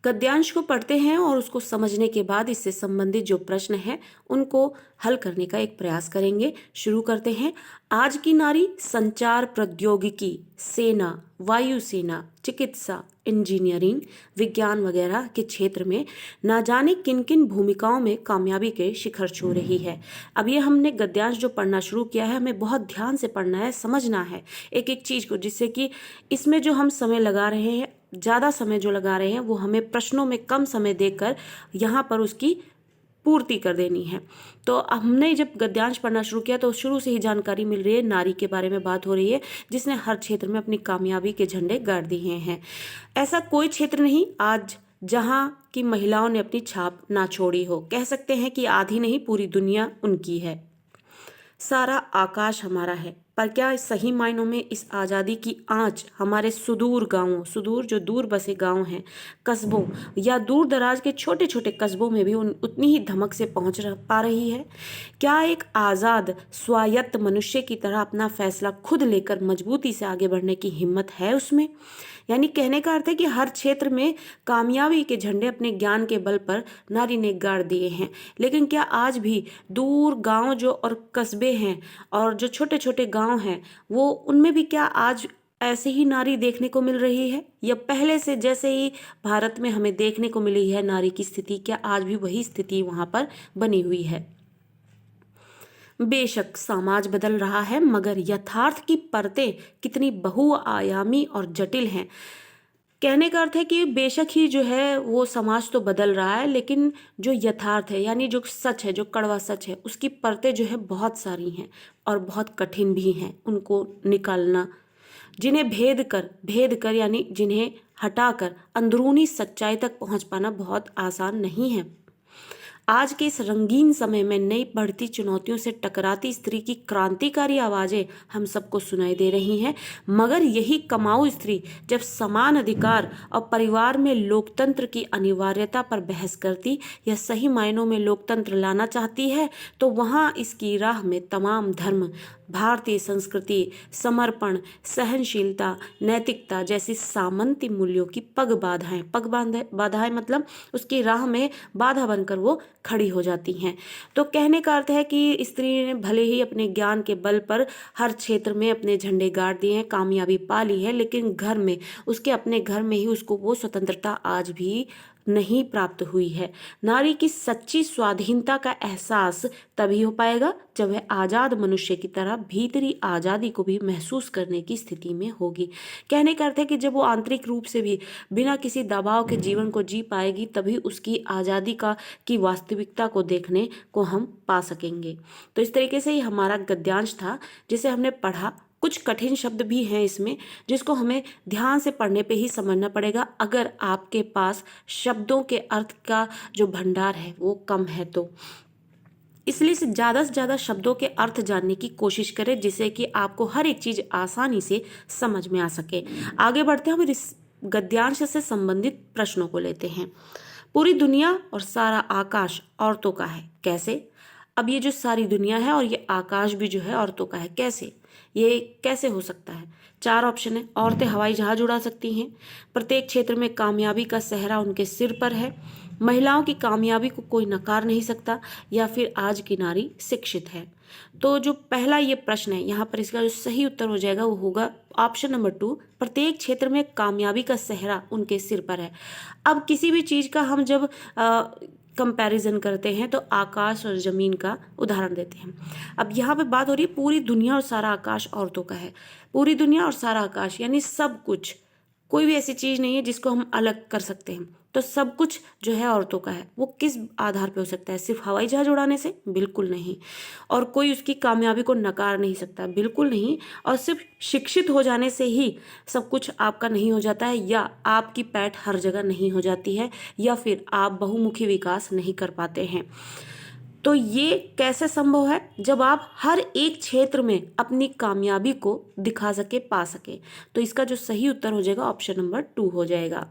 गद्यांश को पढ़ते हैं और उसको समझने के बाद इससे संबंधित जो प्रश्न हैं उनको हल करने का एक प्रयास करेंगे। शुरू करते हैं। आज की नारी संचार प्रौद्योगिकी, सेना, वायुसेना, चिकित्सा, इंजीनियरिंग, विज्ञान वगैरह के क्षेत्र में ना जाने किन किन भूमिकाओं में कामयाबी के शिखर छू रही है। अब ये हमने गद्यांश जो पढ़ना शुरू किया है, हमें बहुत ध्यान से पढ़ना है, समझना है एक एक चीज को, जिससे कि इसमें जो हम समय लगा रहे हैं, ज़्यादा समय जो लगा रहे हैं, वो हमें प्रश्नों में कम समय देकर यहाँ पर उसकी पूर्ति कर देनी है। तो हमने जब गद्यांश पढ़ना शुरू किया तो शुरू से ही जानकारी मिल रही है, नारी के बारे में बात हो रही है जिसने हर क्षेत्र में अपनी कामयाबी के झंडे गाड़ दिए हैं। ऐसा कोई क्षेत्र नहीं आज जहाँ की महिलाओं ने अपनी छाप ना छोड़ी हो। कह सकते हैं कि आधी नहीं, पूरी दुनिया उनकी है। सारा आकाश हमारा है, पर क्या सही मायनों में इस आज़ादी की आंच हमारे सुदूर गांवों, सुदूर जो दूर बसे गांव हैं, कस्बों या दूर दराज के छोटे छोटे कस्बों में भी उतनी ही धमक से पहुंच पा रही है? क्या एक आज़ाद स्वायत्त मनुष्य की तरह अपना फैसला खुद लेकर मजबूती से आगे बढ़ने की हिम्मत है उसमें? यानी कहने का अर्थ है कि हर क्षेत्र में कामयाबी के झंडे अपने ज्ञान के बल पर नारी ने गाड़ दिए हैं। लेकिन क्या आज भी दूर गांव जो और कस्बे हैं और जो छोटे छोटे गांव हैं, वो उनमें भी क्या आज ऐसे ही नारी देखने को मिल रही है, या पहले से जैसे ही भारत में हमें देखने को मिली है नारी की स्थिति, क्या आज भी वही स्थिति वहां पर बनी हुई है? बेशक समाज बदल रहा है, मगर यथार्थ की परतें कितनी बहुआयामी और जटिल हैं। कहने का अर्थ है कि बेशक ही जो है वो समाज तो बदल रहा है, लेकिन जो यथार्थ है यानी जो सच है, जो कड़वा सच है, उसकी परतें जो है बहुत सारी हैं और बहुत कठिन भी हैं उनको निकालना। जिन्हें भेद कर यानी जिन्हें हटाकर अंदरूनी सच्चाई तक पहुंच पाना बहुत आसान नहीं है। आज के इस रंगीन समय में नई बढ़ती चुनौतियों से टकराती स्त्री की क्रांतिकारी आवाजें हम सबको सुनाई दे रही हैं, मगर यही कमाऊ स्त्री जब समान अधिकार और परिवार में लोकतंत्र की अनिवार्यता पर बहस करती या सही मायनों में लोकतंत्र लाना चाहती है, तो वहाँ इसकी राह में तमाम धर्म, भारतीय संस्कृति, समर्पण, सहनशीलता, नैतिकता जैसी सामंती मूल्यों की बाधाएं मतलब उसकी राह में बाधा बनकर वो खड़ी हो जाती हैं। तो कहने का अर्थ है कि स्त्री ने भले ही अपने ज्ञान के बल पर हर क्षेत्र में अपने झंडे गाड़ दिए हैं, कामयाबी पा ली है, लेकिन घर में, उसके अपने घर में ही उसको वो स्वतंत्रता आज भी नहीं प्राप्त हुई है। नारी की सच्ची स्वाधीनता का एहसास तभी हो पाएगा जब वह आजाद मनुष्य की तरह भीतरी आजादी को भी महसूस करने की स्थिति में होगी। कहने का अर्थ है कि जब वो आंतरिक रूप से भी बिना किसी दबाव के जीवन को जी पाएगी, तभी उसकी आजादी की वास्तविकता को देखने को हम पा सकेंगे। तो इस तरीके से ही हमारा गद्यांश था जिसे हमने पढ़ा। कुछ कठिन शब्द भी हैं इसमें जिसको हमें ध्यान से पढ़ने पे ही समझना पड़ेगा, अगर आपके पास शब्दों के अर्थ का जो भंडार है वो कम है तो। इसलिए से ज़्यादा शब्दों के अर्थ जानने की कोशिश करें, जिससे कि आपको हर एक चीज़ आसानी से समझ में आ सके। आगे बढ़ते हैं, हम इस गद्यांश से संबंधित प्रश्नों को लेते हैं। पूरी दुनिया और सारा आकाश औरतों का है, कैसे? अब ये जो सारी दुनिया है और ये आकाश भी जो है औरतों का है, कैसे? ये कैसे हो सकता है? 4 ऑप्शन है। औरतें हवाई जहाज उड़ा सकती हैं, प्रत्येक क्षेत्र में कामयाबी का सेहरा उनके सिर पर है, महिलाओं की कामयाबी को कोई नकार नहीं सकता, या फिर आज की नारी शिक्षित है। तो जो पहला ये प्रश्न है, यहाँ पर इसका जो सही उत्तर हो जाएगा वो होगा ऑप्शन नंबर 2, प्रत्येक क्षेत्र में कामयाबी का सेहरा उनके सिर पर है। अब किसी भी चीज़ का हम जब कंपैरिजन करते हैं तो आकाश और ज़मीन का उदाहरण देते हैं। अब यहाँ पे बात हो रही है पूरी दुनिया और सारा आकाश औरतों का है। पूरी दुनिया और सारा आकाश यानी सब कुछ, कोई भी ऐसी चीज़ नहीं है जिसको हम अलग कर सकते हैं। तो सब कुछ जो है औरतों का है। वो किस आधार पे हो सकता है? सिर्फ हवाई जहाज उड़ाने से? बिल्कुल नहीं। और कोई उसकी कामयाबी को नकार नहीं सकता? बिल्कुल नहीं। और सिर्फ शिक्षित हो जाने से ही सब कुछ आपका नहीं हो जाता है, या आपकी पैठ हर जगह नहीं हो जाती है, या फिर आप बहुमुखी विकास नहीं कर पाते हैं। तो ये कैसे संभव है? जब आप हर एक क्षेत्र में अपनी कामयाबी को दिखा सके, पा सके। तो इसका जो सही उत्तर हो जाएगा ऑप्शन नंबर 2 हो जाएगा।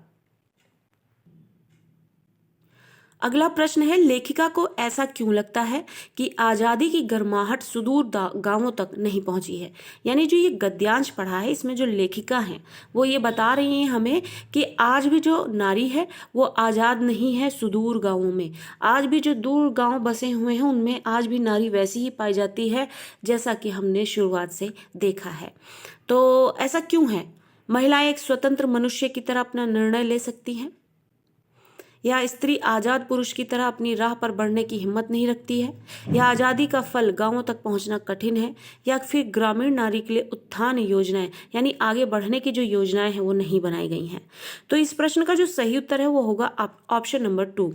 अगला प्रश्न है, लेखिका को ऐसा क्यों लगता है कि आज़ादी की गर्माहट सुदूर गांवों तक नहीं पहुंची है। यानी जो ये गद्यांश पढ़ा है इसमें जो लेखिका हैं वो ये बता रही हैं हमें कि आज भी जो नारी है वो आज़ाद नहीं है सुदूर गांवों में। आज भी जो दूर गांव बसे हुए हैं उनमें आज भी नारी वैसी ही पाई जाती है जैसा कि हमने शुरुआत से देखा है। तो ऐसा क्यों है? महिलाएं एक स्वतंत्र मनुष्य की तरह अपना निर्णय ले सकती हैं, या स्त्री आज़ाद पुरुष की तरह अपनी राह पर बढ़ने की हिम्मत नहीं रखती है, या आज़ादी का फल गांवों तक पहुंचना कठिन है, या फिर ग्रामीण नारी के लिए उत्थान योजनाएं यानी आगे बढ़ने की जो योजनाएं हैं वो नहीं बनाई गई हैं। तो इस प्रश्न का जो सही उत्तर है वो होगा ऑप्शन नंबर 2।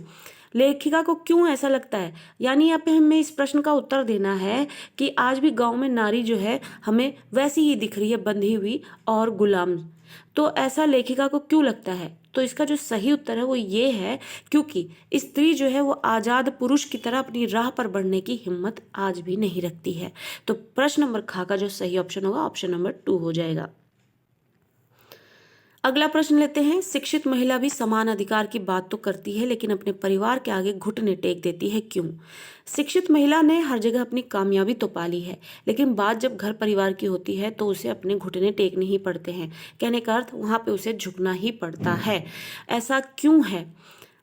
लेखिका को क्यों ऐसा लगता है, यानी यहाँ पे हमें इस प्रश्न का उत्तर देना है कि आज भी गांव में नारी जो है हमें वैसी ही दिख रही है, बंधी हुई और गुलाम। तो ऐसा लेखिका को क्यों लगता है? तो इसका जो सही उत्तर है वो ये है क्योंकि स्त्री जो है वो आज़ाद पुरुष की तरह अपनी राह पर बढ़ने की हिम्मत आज भी नहीं रखती है। तो प्रश्न नंबर खा का जो सही ऑप्शन होगा ऑप्शन नंबर 2 हो जाएगा। अगला प्रश्न लेते हैं, शिक्षित महिला भी समान अधिकार की बात तो करती है लेकिन अपने परिवार के आगे घुटने टेक देती है, क्यों? शिक्षित महिला ने हर जगह अपनी कामयाबी तो पाली है लेकिन बात जब घर परिवार की होती है तो उसे अपने घुटने टेकने ही पड़ते हैं। कहने का अर्थ वहाँ पे उसे झुकना ही पड़ता है। ऐसा क्यों है?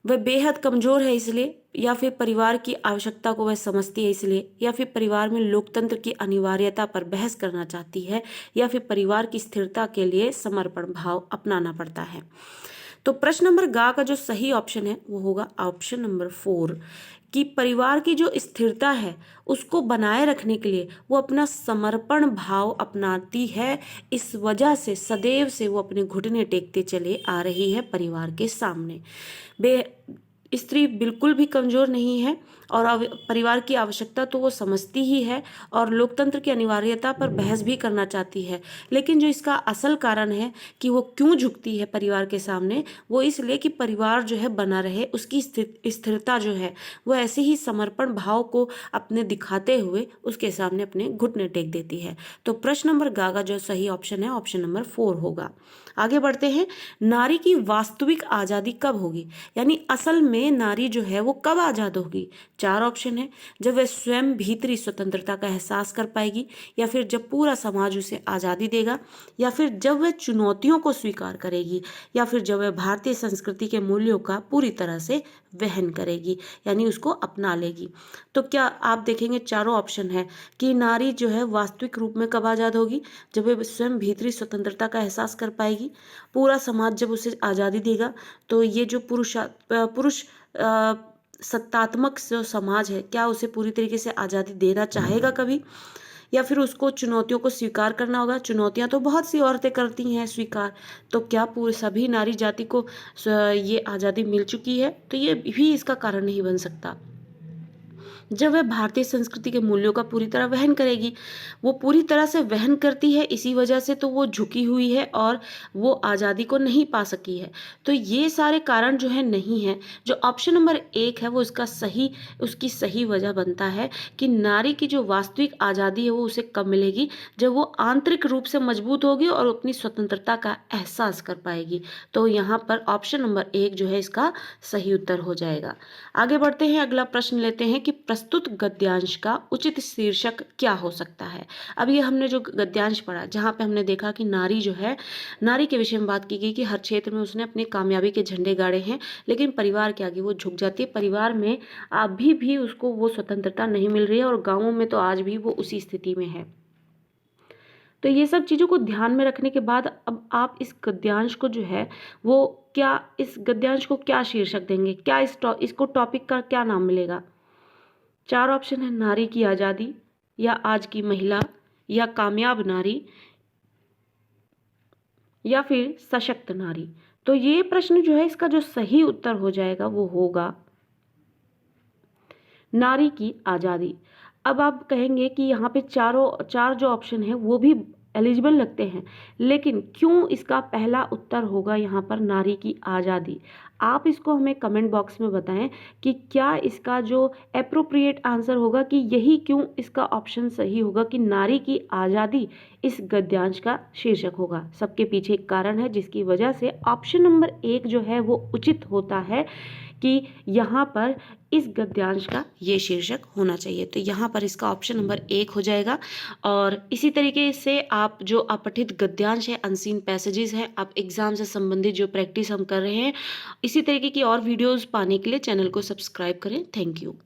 वह बेहद कमज़ोर है इसलिए, या फिर परिवार की आवश्यकता को वह समझती है इसलिए, या फिर परिवार में लोकतंत्र की अनिवार्यता पर बहस करना चाहती है, या फिर परिवार की स्थिरता के लिए समर्पण भाव अपनाना पड़ता है। तो प्रश्न नंबर गा का जो सही ऑप्शन है वो होगा ऑप्शन नंबर 4 कि परिवार की जो स्थिरता है उसको बनाए रखने के लिए वो अपना समर्पण भाव अपनाती है। इस वजह से सदैव से वो अपने घुटने टेकते चले आ रही है परिवार के सामने। स्त्री बिल्कुल भी कमज़ोर नहीं है और परिवार की आवश्यकता तो वो समझती ही है और लोकतंत्र की अनिवार्यता पर बहस भी करना चाहती है, लेकिन जो इसका असल कारण है कि वो क्यों झुकती है परिवार के सामने, वो इसलिए कि परिवार जो है बना रहे, उसकी स्थिरता जो है वो ऐसे ही समर्पण भाव को अपने दिखाते हुए उसके सामने अपने घुटने टेक देती है। तो प्रश्न नंबर गा का जो सही ऑप्शन है ऑप्शन नंबर 4 होगा। आगे बढ़ते हैं, नारी की वास्तविक आज़ादी कब होगी, यानी असल में नारी जो है वो कब आज़ाद होगी? 4 ऑप्शन है, जब वह स्वयं भीतरी स्वतंत्रता का एहसास कर पाएगी, या फिर जब पूरा समाज उसे आज़ादी देगा, या फिर जब वह चुनौतियों को स्वीकार करेगी, या फिर जब वह भारतीय संस्कृति के मूल्यों का पूरी तरह से वहन करेगी यानी उसको अपना लेगी। तो क्या आप देखेंगे चारों ऑप्शन है कि नारी जो है वास्तविक रूप में कब आज़ाद होगी? जब वह स्वयं भीतरी स्वतंत्रता का एहसास कर पाएगी, पूरा समाज जब उसे आज़ादी देगा, तो ये जो पुरुष सत्तात्मक जो समाज है क्या उसे पूरी तरीके से आज़ादी देना चाहेगा कभी, या फिर उसको चुनौतियों को स्वीकार करना होगा? चुनौतियां तो बहुत सी औरतें करती हैं स्वीकार, तो क्या पूरे सभी नारी जाति को ये आज़ादी मिल चुकी है? तो ये भी इसका कारण नहीं बन सकता। जब वह भारतीय संस्कृति के मूल्यों का पूरी तरह वहन करेगी, वो पूरी तरह से वहन करती है, इसी वजह से तो वो झुकी हुई है और वो आज़ादी को नहीं पा सकी है। तो ये सारे कारण जो है नहीं है। जो ऑप्शन नंबर 1 है वो उसकी सही वजह बनता है कि नारी की जो वास्तविक आज़ादी है वो उसे कब मिलेगी? जब वो आंतरिक रूप से मजबूत होगी और अपनी स्वतंत्रता का एहसास कर पाएगी। तो यहाँ पर ऑप्शन नंबर 1 जो है इसका सही उत्तर हो जाएगा। आगे बढ़ते हैं, अगला प्रश्न लेते हैं कि प्रस्तुत गद्यांश का उचित शीर्षक क्या हो सकता है। अब ये हमने जो गद्यांश पढ़ा जहाँ पे हमने देखा कि नारी जो है, नारी के विषय में बात की गई कि हर क्षेत्र में उसने अपनी कामयाबी के झंडे गाड़े हैं लेकिन परिवार के आगे वो झुक जाती है। परिवार में अभी भी उसको वो स्वतंत्रता नहीं मिल रही है और गाँवों में तो आज भी वो उसी स्थिति में है। तो ये सब चीज़ों को ध्यान में रखने के बाद अब आप इस गद्यांश को जो है वो इस गद्यांश को क्या शीर्षक देंगे, क्या इसको टॉपिक का क्या नाम मिलेगा? 4 ऑप्शन है, नारी की आज़ादी, या आज की महिला, या कामयाब नारी, या फिर सशक्त नारी। तो ये प्रश्न जो है इसका जो सही उत्तर हो जाएगा वो होगा नारी की आज़ादी। अब आप कहेंगे कि यहाँ पे चार जो ऑप्शन है वो भी एलिजिबल लगते हैं, लेकिन क्यों इसका पहला उत्तर होगा यहाँ पर नारी की आज़ादी? आप इसको हमें कमेंट बॉक्स में बताएं कि क्या इसका जो एप्रोप्रिएट आंसर होगा कि यही क्यों इसका ऑप्शन सही होगा कि नारी की आज़ादी इस गद्यांश का शीर्षक होगा। सबके पीछे एक कारण है जिसकी वजह से ऑप्शन नंबर 1 जो है वो उचित होता है कि यहाँ पर इस गद्यांश का ये शीर्षक होना चाहिए। तो यहाँ पर इसका ऑप्शन नंबर 1 हो जाएगा। और इसी तरीके से आप जो अपठित गद्यांश है, अनसीन पैसेजेस हैं, आप एग्जाम से संबंधित जो प्रैक्टिस हम कर रहे हैं, इसी तरीके की और वीडियोस पाने के लिए चैनल को सब्सक्राइब करें। Thank you.